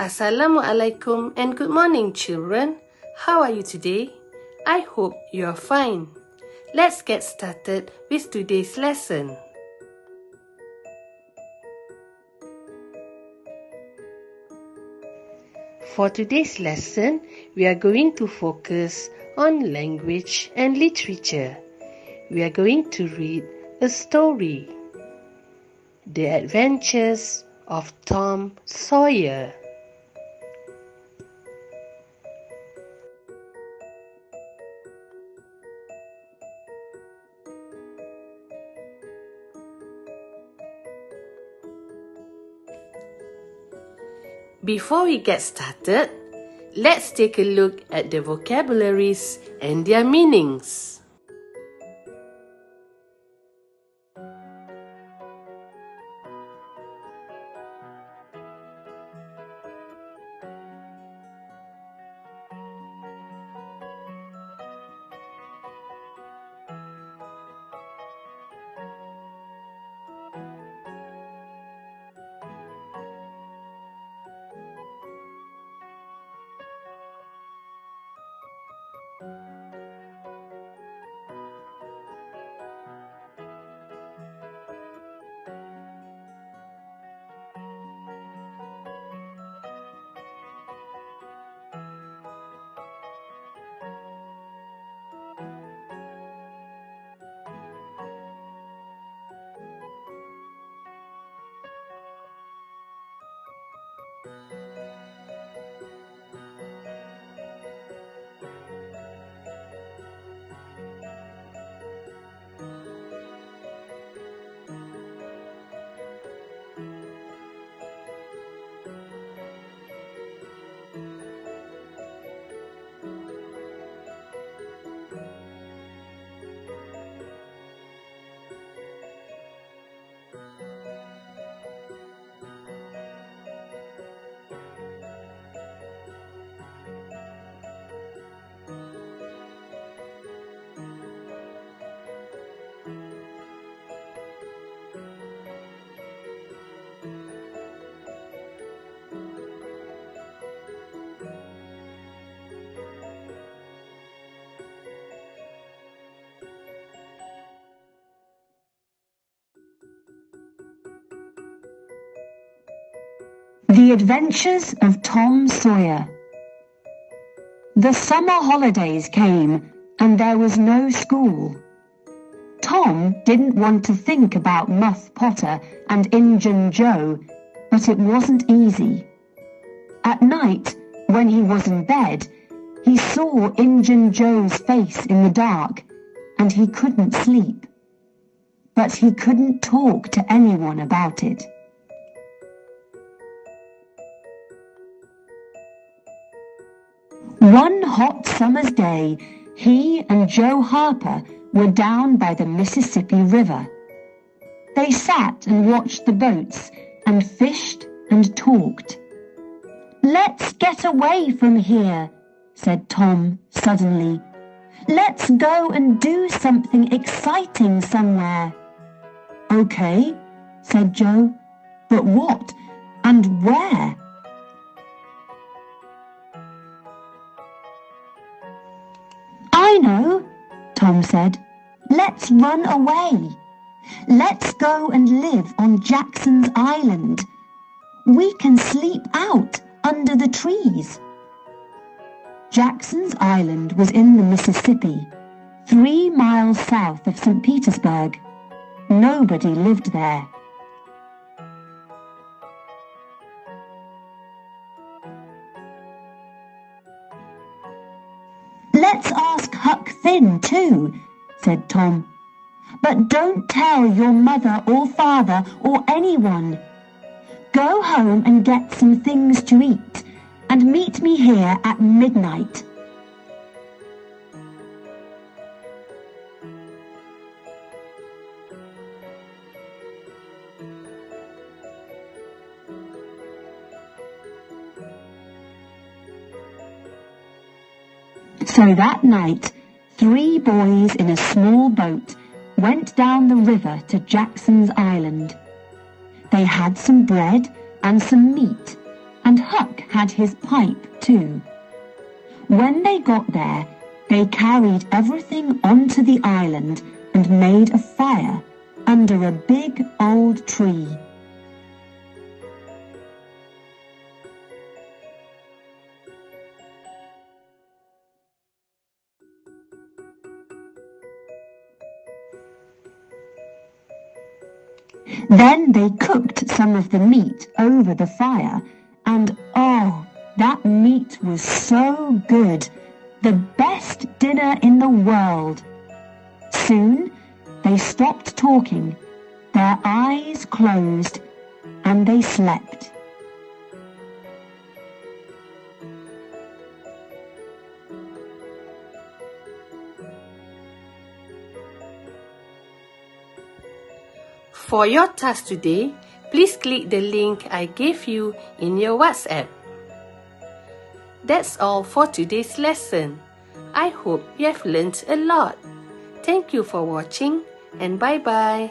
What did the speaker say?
Assalamualaikum and good morning, children. How are you today? I hope you are fine. Let's get started with today's lesson. For today's lesson, we are going to focus on language and literature. We are going to read a story, The Adventures of Tom Sawyer. Before we get started, let's take a look at the vocabularies and their meanings. The Adventures of Tom Sawyer. The summer holidays came and there was no school. Tom didn't want to think about Muff Potter and Injun Joe, but it wasn't easy. At night, when he was in bed, he saw Injun Joe's face in the dark and he couldn't sleep. But he couldn't talk to anyone about it. One hot summer's day, he and Joe Harper were down by the Mississippi River. They sat and watched the boats and fished and talked. "Let's get away from here," said Tom suddenly. "Let's go and do something exciting somewhere." "Okay," said Joe, "but what and where?" "I know," Tom said. "Let's run away. Let's go and live on Jackson's Island. We can sleep out under the trees." Jackson's Island was in the Mississippi, 3 miles south of St. Petersburg. Nobody lived there. "Let's ask Huck Finn too," said Tom. "But don't tell your mother or father or anyone. Go home and get some things to eat and meet me here at midnight." So that night, 3 boys in a small boat went down the river to Jackson's Island. They had some bread and some meat and Huck had his pipe too. When they got there, they carried everything onto the island and made a fire under a big old tree. Then they cooked some of the meat over the fire, and oh, that meat was so good, the best dinner in the world. Soon they stopped talking, their eyes closed, and they slept. For your task today, please click the link I gave you in your WhatsApp. That's all for today's lesson. I hope you have learned a lot. Thank you for watching and bye-bye.